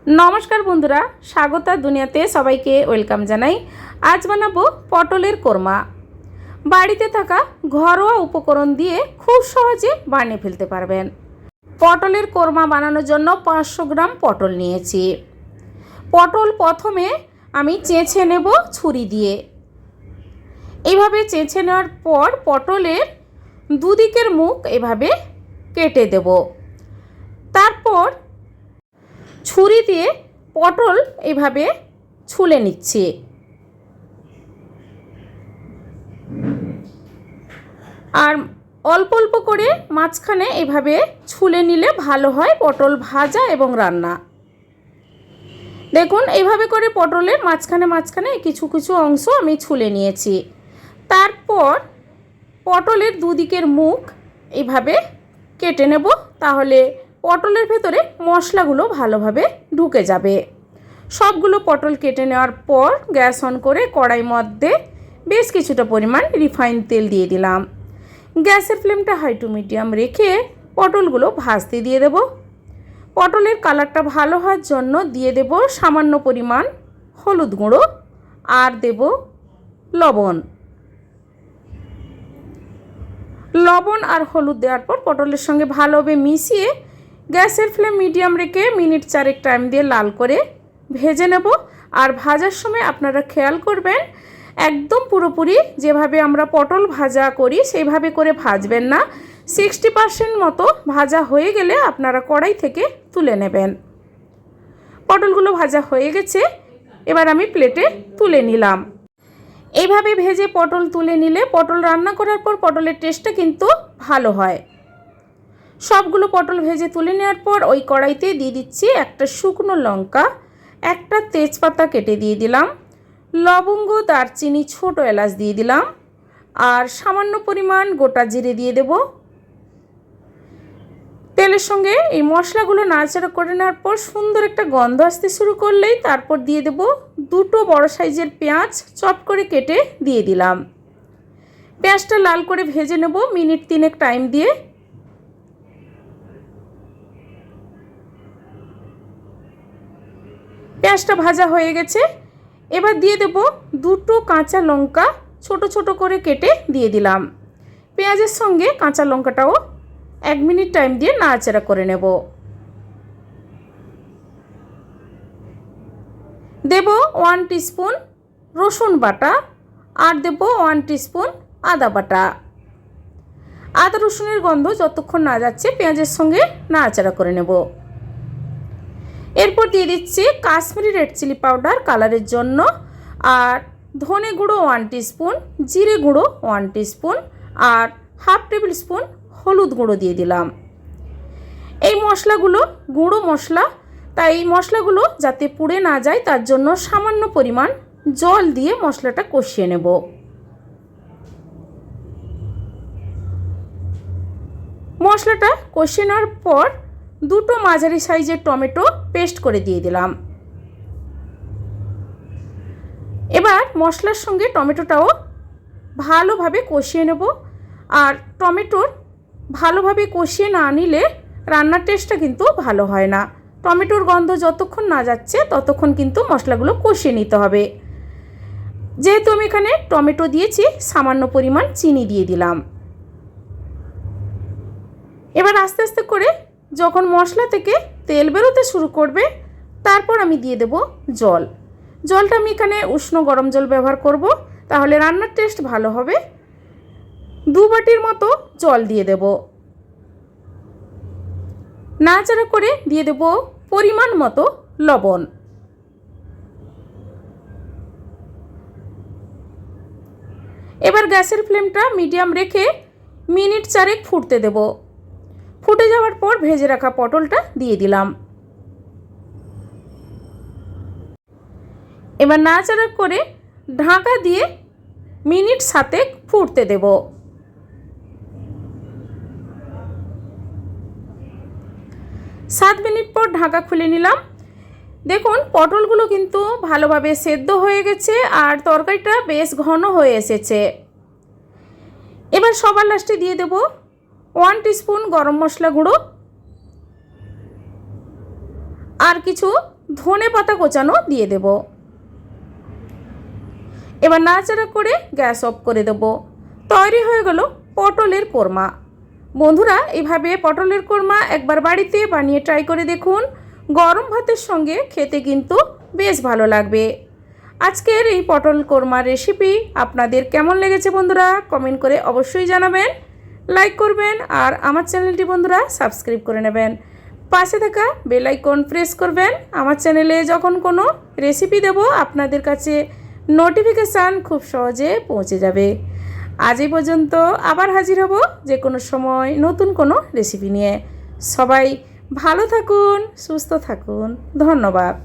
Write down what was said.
नमस्कार बंधुरा स्वागत दुनियाते सबाइके वेलकाम जानाई। आज बानाबो पटलेर कोरमा। बाड़ीते थाका घरोया उपकरण दिए खूब सहजे बानिये फेलते पारबेन। पटलेर कोरमा बानानोर जोन्नो 500 ग्राम पटल नियेछि। पटल प्रथमे आमी चेचे नेब छुरी दिए। एइभाবে चेचे नेওয়ার पर पटलेर दुदिकेर मुख एइभाবে केटे देब। तारपर छुरी दिए पटल एइभाবে छुले निচ্ছি। আর অল্প অল্প করে মাঝখানে এভাবে ছুলে নিলে ভালো হয় পটল ভাজা এবং রান্না। দেখুন এইভাবে করে পটলের মাঝখানে মাঝখানে কিছু কিছু অংশ আমি ছুলে নিয়েছি। তারপর পটলের দুদিকের মুখ এইভাবে কেটে নেব, তাহলে পটলের ভেতরে মশলাগুলো ভালোভাবে ঢুকে যাবে। সবগুলো পটল কেটে নেওয়ার পর গ্যাস অন করে কড়াই মধ্যে বেশ কিছুটা পরিমাণ রিফাইন তেল দিয়ে দিলাম। গ্যাসের ফ্লেমটা হাই টু মিডিয়াম রেখে পটলগুলো ভাজতে দিয়ে দেব। পটলের কালারটা ভালো হওয়ার জন্য দিয়ে দেব সামান্য পরিমাণ হলুদ গুঁড়ো আর দেব লবণ। লবণ আর হলুদ দেওয়ার পর পটলের সঙ্গে ভালোভাবে মিশিয়ে গ্যাসের ফ্লেম মিডিয়াম রেখে মিনিট 4 টাইম দিয়ে লাল করে ভেজে নেব। আর ভাজার সময় আপনারা খেয়াল করবেন একদম পুরোপুরি যেভাবে আমরা পটল ভাজা করি সেইভাবে করে ভাজবেন না। 60% মতো ভাজা হয়ে গেলে আপনারা কড়াই থেকে তুলে নেবেন। পটলগুলো ভাজা হয়ে গেছে, এবার আমি প্লেটে তুলে নিলাম। এইভাবে ভেজে পটল তুলে নিলে পটল রান্না করার পর পটলের টেস্টটা কিন্তু ভালো হয়। সবগুলো পটল ভেজে তুলে নেওয়ার পর ওই কড়াইতে দিয়ে দিচ্ছি একটা শুকনো লঙ্কা, একটা তেজপাতা কেটে দিয়ে দিলাম, লবঙ্গ দারচিনি ছোট এলাচ দিয়ে দিলাম আর সামান্য পরিমাণ গোটা জিরে দিয়ে দেব। তেলের সঙ্গে এই মশলাগুলো নাড়াচাড়া করে নেওয়ার পর সুন্দর একটা গন্ধ আসতে শুরু করলেই তারপর দিয়ে দেব দুটো বড় সাইজের পেঁয়াজ চপ করে কেটে দিয়ে দিলাম। পেঁয়াজটা লাল করে ভেজে নেব মিনিট 3 টাইম দিয়ে। পেঁয়াজটা ভাজা হয়ে গেছে, এবার দিয়ে দেব দুটো কাঁচা লঙ্কা ছোট ছোট করে কেটে দিয়ে দিলাম। পেঁয়াজের সঙ্গে কাঁচা লঙ্কাটাও 1 মিনিট টাইম দিয়ে নাড়াচাড়া করে নেব। দেব 1 টিস্পুন রসুন বাটা আর দেব 1 টিস্পুন আদা বাটা। আদা রসুনের গন্ধ যতক্ষণ না যাচ্ছে পেঁয়াজের সঙ্গে নাড়াচাড়া করে নেব। এরপর দিয়ে দিচ্ছি কাশ্মীরি রেড চিলি পাউডার কালারের জন্য, আর ধনে গুঁড়ো 1 টিস্পুন, জিরে গুঁড়ো 1 টিস্পুন আর হাফ টেবিল স্পুন হলুদ গুঁড়ো দিয়ে দিলাম। এই মশলাগুলো গুঁড়ো মশলা, তাই এই মশলাগুলো যাতে পুড়ে না যায় তার জন্য সামান্য পরিমাণ জল দিয়ে মশলাটা কষিয়ে নেব। মশলাটা কষিয়ে নেওয়ার পর দুটো মাঝারি সাইজের টমেটো পেস্ট করে দিয়ে দিলাম। এবার মশলার সঙ্গে টমেটোটাও ভালোভাবে কষিয়ে নেব। আর টমেটোর ভালোভাবে কষিয়ে না নিলে রান্নার টেস্টটা কিন্তু ভালো হয় না। টমেটোর গন্ধ যতক্ষণ না যাচ্ছে ততক্ষণ কিন্তু মশলাগুলো কষিয়ে নিতে হবে। যেহেতু আমি এখানে টমেটো দিয়েছি সামান্য পরিমাণ চিনি দিয়ে দিলাম। এবার আস্তে আস্তে করে যখন মশলা থেকে তেল বেরোতে শুরু করবে তারপর আমি দিয়ে দেব জল। জলটা আমি এখানে উষ্ণ গরম জল ব্যবহার করব, তাহলে রান্নার টেস্ট ভালো হবে। 2 বাটির মতো জল দিয়ে দেব। নাড়াচাড়া করে দিয়ে দেব পরিমাণ মতো লবণ। এবার গ্যাসের ফ্লেমটা মিডিয়াম রেখে মিনিট 4 ফুটতে দেব। ফুটে যাওয়ার পর ভেজে রাখা পটলটা দিয়ে দিলাম। এবার নাড়াচাড়া করে ঢাকা দিয়ে মিনিট 7 ফুটতে দেব। 7 মিনিট পর ঢাকা খুলে নিলাম। দেখুন পটলগুলো কিন্তু ভালোভাবে সেদ্ধ হয়ে গেছে আর তরকারিটা বেশ ঘন হয়ে এসেছে। এবার সবার লাস্টে দিয়ে দেব 1 টিস্পুন গরম মশলা গুঁড়ো আর কিছু ধনে পাতা কোচানো দিয়ে দেব। এবার নাড়াচাড়া করে গ্যাস অফ করে দেব। তৈরি হয়ে গেল পটলের কোরমা। বন্ধুরা, এইভাবে পটলের কোরমা একবার বাড়িতে বানিয়ে ট্রাই করে দেখুন। গরম ভাতের সঙ্গে খেতে কিন্তু বেশ ভালো লাগবে। আজকের এই পটল কোরমার রেসিপি আপনাদের কেমন লেগেছে বন্ধুরা কমেন্ট করে অবশ্যই জানাবেন। লাইক করবেন আর আমার চ্যানেলটি বন্ধুরা সাবস্ক্রাইব করে নেবেন। পাশে থাকা বেল আইকন প্রেস করবেন। আমার চ্যানেলে যখন কোনো রেসিপি দেব আপনাদের কাছে নোটিফিকেশান খুব সহজে পৌঁছে যাবে। আজ এই পর্যন্ত, আবার হাজির হব যে কোনো সময় নতুন কোনো রেসিপি নিয়ে। সবাই ভালো থাকুন, সুস্থ থাকুন। ধন্যবাদ।